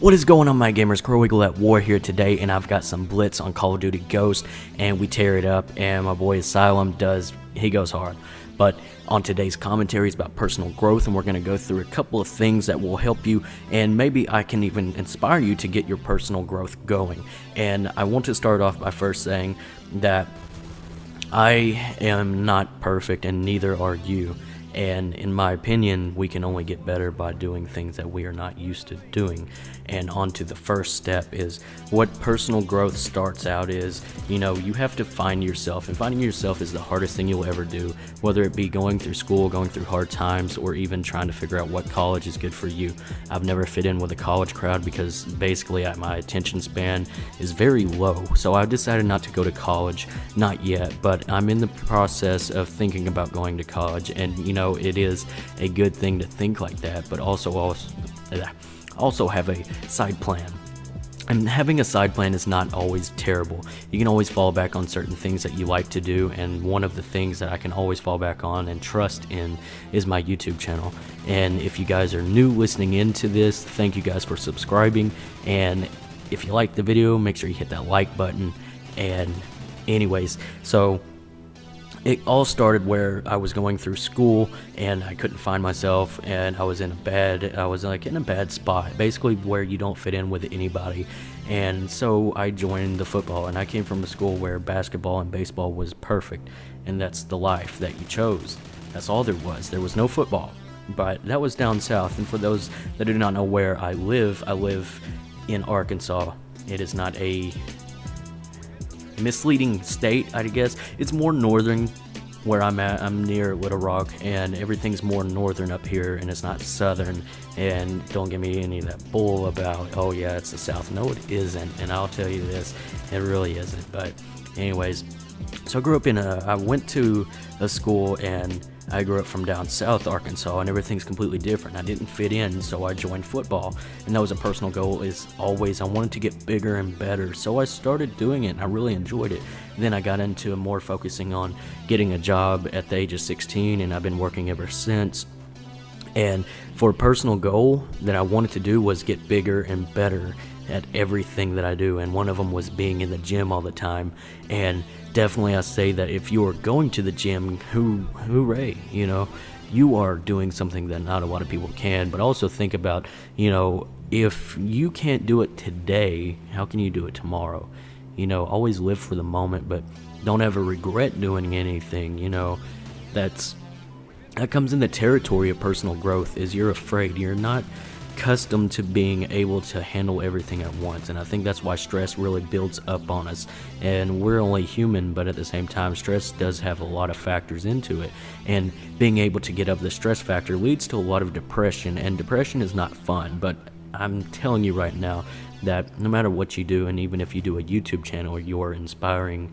What is going on, my gamers? CoD here today, and I've got some blitz on Call of Duty Ghost, and we tear it up, and my boy Asylum he goes hard. But on today's commentary is about personal growth, and we're going to go through a couple of things that will help you, and maybe I can even inspire you to get your personal growth going. And I want to start off by first saying that I am not perfect, and neither are you. And in my opinion, we can only get better by doing things that we are not used to doing. And on to the first step is what personal growth starts out is, you have to find yourself. And finding yourself is the hardest thing you'll ever do, whether it be going through school, going through hard times, or even trying to figure out what college is good for you. I've never fit in with a college crowd because basically my attention span is very low. So I decided not to go to college, not yet, but I'm in the process of thinking about going to college. And it is a good thing to think like that, but also have a side plan. And having a side plan is not always terrible. You can always fall back on certain things that you like to do, and one of the things that I can always fall back on and trust in is my YouTube channel. And if you guys are new listening into this, thank you guys for subscribing, and if you like the video, make sure you hit that like button. And anyways, so it all started where I was going through school and I couldn't find myself, and I was in a bad spot, basically where you don't fit in with anybody. And so I joined the football, and I came from a school where basketball and baseball was perfect, and that's the life that you chose. That's all there was. There was no football, but that was down south. And for those that do not know where I live in Arkansas. It is not a misleading state, I guess. It's more northern where I'm at. I'm near Little Rock, and everything's more northern up here, and it's not southern. And don't give me any of that bull about, oh yeah, it's the south. No, it isn't, and I'll tell you this, it really isn't. But anyways, so I went to a school, and I grew up from down south Arkansas, and everything's completely different. I didn't fit in, so I joined football, and that was a personal goal. Is always I wanted to get bigger and better, so I started doing it, and I really enjoyed it. Then I got into more focusing on getting a job at the age of 16, and I've been working ever since. And for a personal goal that I wanted to do was get bigger and better at everything that I do, and one of them was being in the gym all the time. And definitely I say that if you are going to the gym, hooray, you are doing something that not a lot of people can. But also think about, if you can't do it today, how can you do it tomorrow? Always live for the moment, but don't ever regret doing anything. That comes in the territory of personal growth, is you're afraid. You're not accustomed to being able to handle everything at once, and I think that's why stress really builds up on us. And we're only human, but at the same time, stress does have a lot of factors into it, and being able to get up the stress factor leads to a lot of depression, and depression is not fun. But I'm telling you right now that no matter what you do, and even if you do a YouTube channel, you're inspiring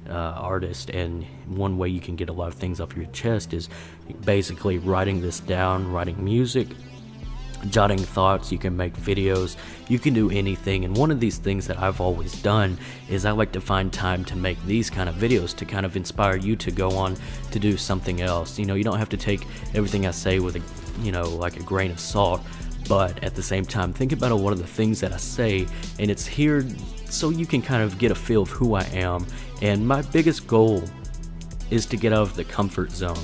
artist, and one way you can get a lot of things off your chest is basically writing this down, writing music, jotting thoughts. You can make videos, you can do anything. And one of these things that I've always done is I like to find time to make these kind of videos to kind of inspire you to go on to do something else. You don't have to take everything I say with like a grain of salt, but at the same time, think about a lot of the things that I say, and it's here so you can kind of get a feel of who I am. And my biggest goal is to get out of the comfort zone.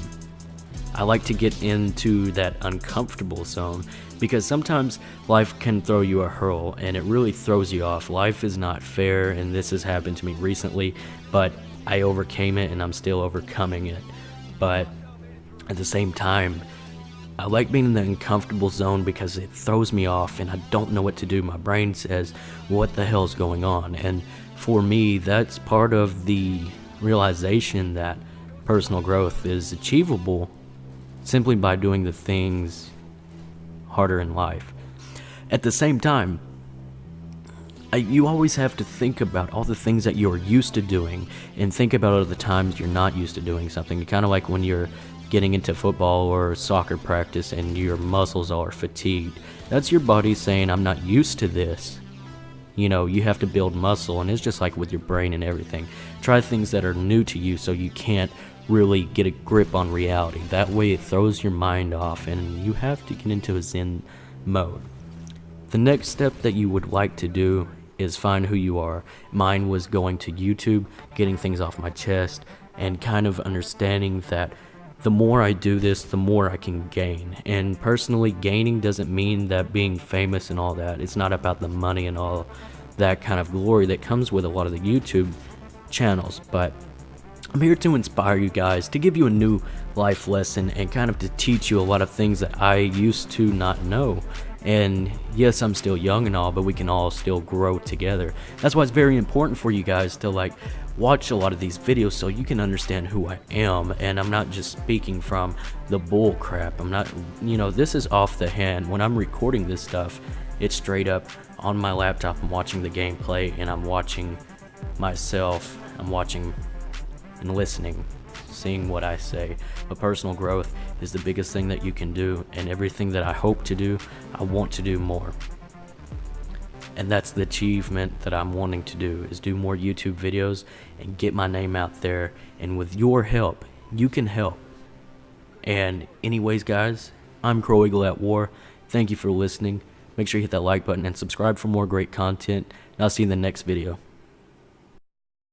I like to get into that uncomfortable zone, because sometimes life can throw you a hurl, and it really throws you off. Life is not fair, and this has happened to me recently, but I overcame it, and I'm still overcoming it. But at the same time, I like being in the uncomfortable zone because it throws me off, and I don't know what to do. My brain says, what the hell's going on? And for me, that's part of the realization that personal growth is achievable simply by doing the things harder in life. At the same time, you always have to think about all the things that you're used to doing, and think about all the times you're not used to doing something. Kind of like when you're getting into football or soccer practice and your muscles are fatigued. That's your body saying, I'm not used to this. You have to build muscle, and it's just like with your brain and everything. Try things that are new to you so you can't really get a grip on reality. That way it throws your mind off, and you have to get into a zen mode. The next step that you would like to do is find who you are. Mine was going to YouTube, getting things off my chest, and kind of understanding that the more I do this, the more I can gain. And personally, gaining doesn't mean that being famous and all that. It's not about the money and all that kind of glory that comes with a lot of the YouTube channels, but I'm here to inspire you guys, to give you a new life lesson, and kind of to teach you a lot of things that I used to not know. And yes, I'm still young and all, but we can all still grow together. That's why it's very important for you guys to like watch a lot of these videos so you can understand who I am. And I'm not just speaking from the bull crap. I'm not, this is off the hand. When I'm recording this stuff, it's straight up on my laptop. I'm watching the gameplay and I'm watching myself. I'm watching and listening, seeing what I say. But personal growth is the biggest thing that you can do, and everything that I hope to do, I want to do more. And that's the achievement that I'm wanting to do, is do more YouTube videos and get my name out there. And with your help, you can help. And anyways, guys, I'm CoDGhosts-Personal. Thank you for listening. Make sure you hit that like button and subscribe for more great content. And I'll see you in the next video.